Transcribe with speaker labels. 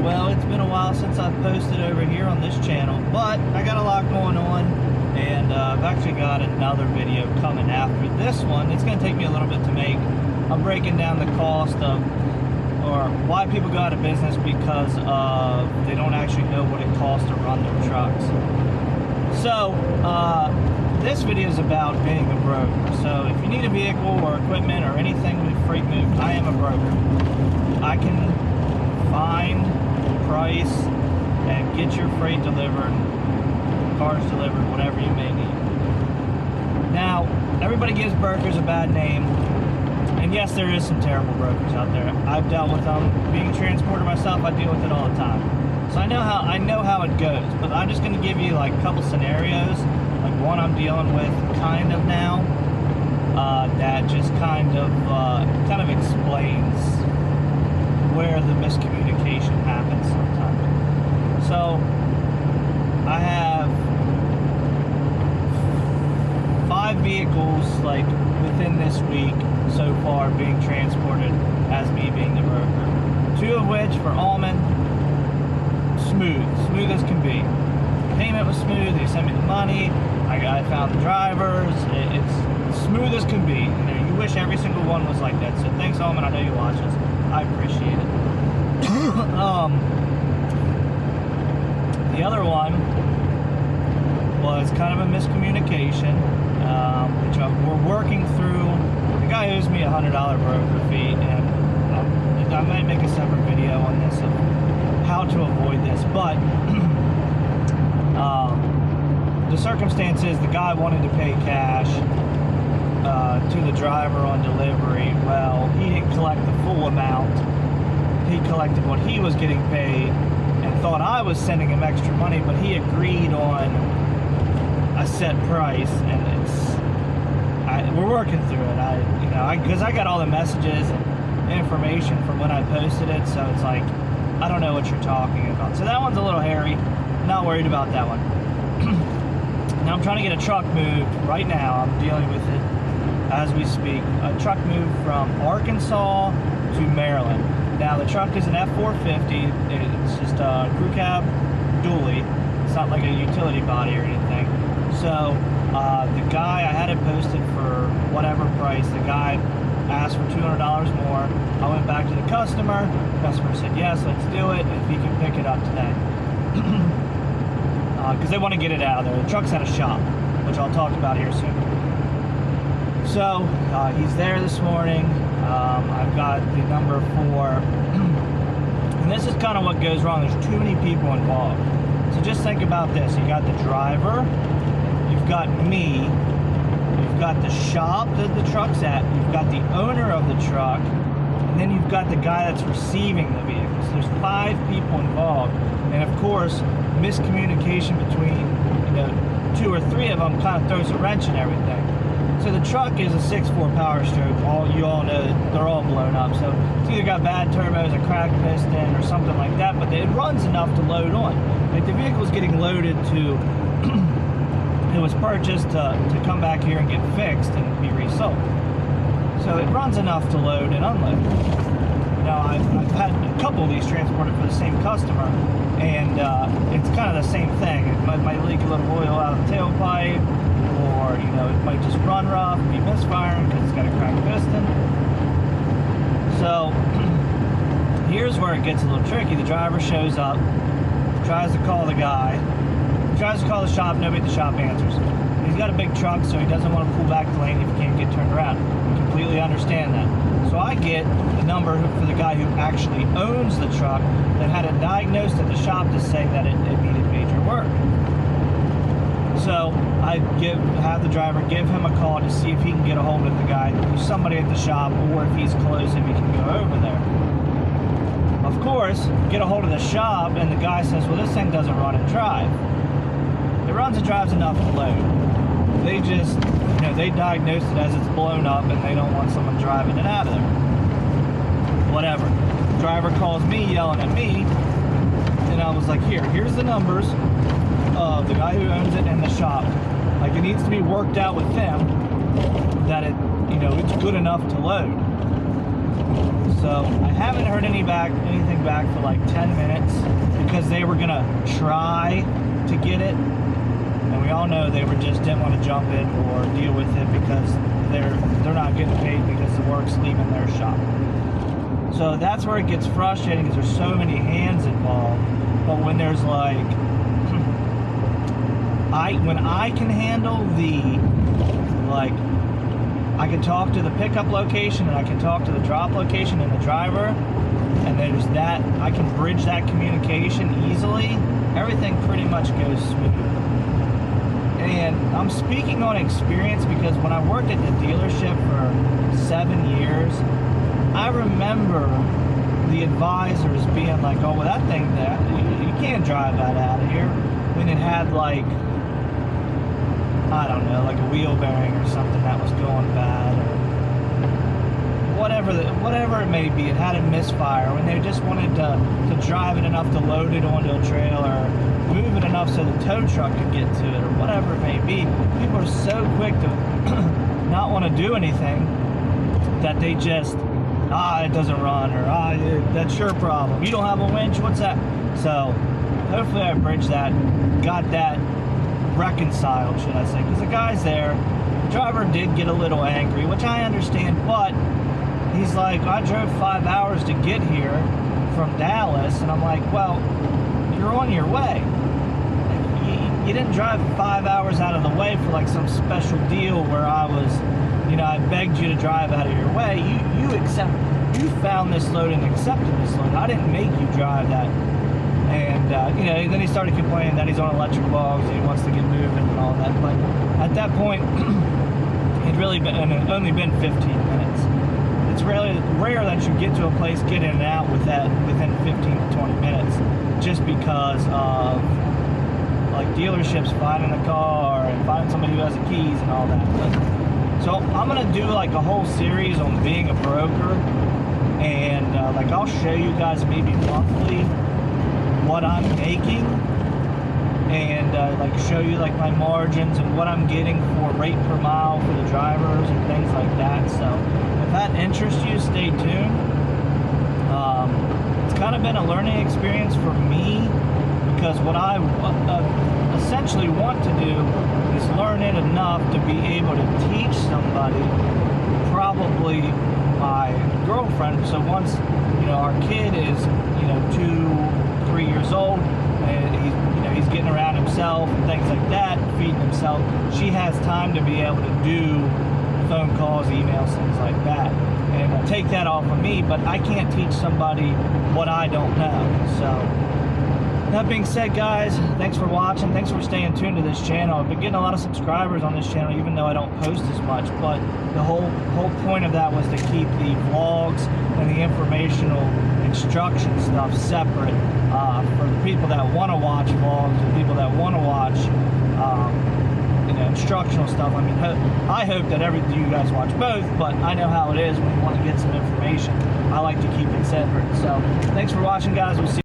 Speaker 1: Well, it's been a while since I've posted over here on this channel, but I got a lot going on, and I've actually got another video coming after this one. It's going to take me a little bit to make. I'm breaking down the cost of, or why people go out of business because they don't actually know what it costs to run their trucks. So, this video is about being a broker. So, if you need a vehicle or equipment or anything with freight moved, I am a broker. I can find, price, and get your freight delivered, cars delivered, whatever you may need. Now, everybody gives brokers a bad name, and yes, there is some terrible brokers out there. I've dealt with them. Being a transporter myself, I deal with it all the time. So I know how it goes, but I'm just going to give you like a couple scenarios, like one I'm dealing with kind of now, that just kind of explains where the miscommunication happens sometimes. So I have 5 vehicles like within this week so far being transported as me being the broker. 2 of which for Almond, smooth as can be. Payment was smooth. They sent me the money. I found the drivers. It's smooth as can be. You wish every single one was like that. So thanks, Almond. I know you watch this. I appreciate it. The other one was kind of a miscommunication, which we're working through. The guy owes me a $100 broker fee, and I might make a separate video on this of how to avoid this. But the circumstance is the guy wanted to pay cash to the driver on delivery. Well, he didn't collect the full amount. He collected what he was getting paid and thought I was sending him extra money, but he agreed on a set price, and we're working through it. Because I got all the messages and information from when I posted it, so it's like, I don't know what you're talking about. So that one's a little hairy. Not worried about that one. Now I'm trying to get a truck moved right now. I'm dealing with it as we speak. A truck moved from Arkansas to Maryland. Now the truck is an F450. It's just a crew cab dually. It's not like a utility body or anything. So the guy, I had it posted for whatever price. The guy asked for $200 more. I went back to the customer. The customer said, yes, let's do it if he can pick it up today. Because they want to get it out of there. The truck's at a shop, which I'll talk about here soon. So he's there this morning. I've got the number 4. And this is kind of what goes wrong. There's too many people involved. So just think about this. You got the driver, you've got me, you've got the shop that the truck's at, you've got the owner of the truck, and then you've got the guy that's receiving the vehicle. So there's 5 people involved. And of course, miscommunication between 2 or 3 of them kind of throws a wrench in everything. So the truck is a 6.4 Power Stroke. You all know that they're all blown up. So it's either got bad turbos, a cracked piston, or something like that. But it runs enough to load on. Like the vehicle is getting loaded to. It was purchased to come back here and get fixed and be resold. So it runs enough to load and unload. Now I've had a couple of these transported for the same customer, and it's kind of the same thing. It might leak a little oil out of the tailpipe, or it might just run rough, be misfiring because it's got a cracked piston. So here's where it gets a little tricky. The driver shows up, tries to call the guy, tries to call the shop, nobody at the shop answers. He's got a big truck, so he doesn't want to pull back the lane if he can't get turned around. I completely understand that. So I get the number for the guy who actually owns the truck that had it diagnosed at the shop to say that it needed major work. So I have the driver give him a call to see if he can get a hold of the guy, somebody at the shop, or if he's close, if he can go over there. Of course, get a hold of the shop, and the guy says, well, this thing doesn't run and drive. It runs and drives enough to load. They just, they diagnose it as it's blown up, and they don't want someone driving it out of there. Whatever. The driver calls me, yelling at me, and I was like, here's the numbers of the guy who owns it and the shop. Like, it needs to be worked out with them that it's good enough to load. So I haven't heard anything back for like 10 minutes because they were gonna try to get it, and we all know they didn't want to jump it or deal with it because they're not getting paid because the work's leaving their shop. So that's where it gets frustrating because there's so many hands involved. But when there's like, when I can handle I can talk to the pickup location and I can talk to the drop location and the driver, and there's that, I can bridge that communication easily, everything pretty much goes smooth. And I'm speaking on experience because when I worked at the dealership for 7 years, I remember the advisors being like, oh, well, that thing, you can't drive that out of here. When it had like, I don't know, like a wheel bearing or something that was going bad, or whatever it may be, it had a misfire. When they just wanted to drive it enough to load it onto a trailer, move it enough so the tow truck could get to it, or whatever it may be, people are so quick to not want to do anything that they just, it doesn't run, or that's your problem. You don't have a winch, what's that? So hopefully I bridged that, got that reconciled, should I say, because the guy's there. The driver did get a little angry, which I understand, but he's like, I drove 5 hours to get here from Dallas, and I'm like, well, you're on your way. Like, you didn't drive 5 hours out of the way for like some special deal where I was, I begged you to drive out of your way. You found this load and accepted this load. I didn't make you drive that. And, then he started complaining that he's on electric logs and he wants to get moving and all that. But at that point, it'd only been 15 minutes. It's really rare that you get to a place, get in and out within 15 to 20 minutes, just because of like dealerships finding the car and finding somebody who has the keys and all that. So I'm gonna do like a whole series on being a broker, and like I'll show you guys maybe monthly what I'm making, and like show you like my margins and what I'm getting for rate per mile for the drivers and things like that. So if that interests you, stay tuned. It's kind of been a learning experience for me, because what I essentially want to do is learn it enough to be able to teach somebody, probably my girlfriend. So once our kid is 2-3 years old and he's getting around himself and things like that, feeding himself, she has time to be able to do phone calls, emails, things like that, and take that off of me. But I can't teach somebody what I don't know. So that being said, guys, thanks for watching. Thanks for staying tuned to this channel. I've been getting a lot of subscribers on this channel, even though I don't post as much. But the whole point of that was to keep the vlogs and the informational instruction stuff separate for the people that want to watch vlogs and people that want to watch instructional stuff. I mean, I hope that you guys watch both, but I know how it is when you want to get some information. I like to keep it separate. So thanks for watching, guys. We'll see you.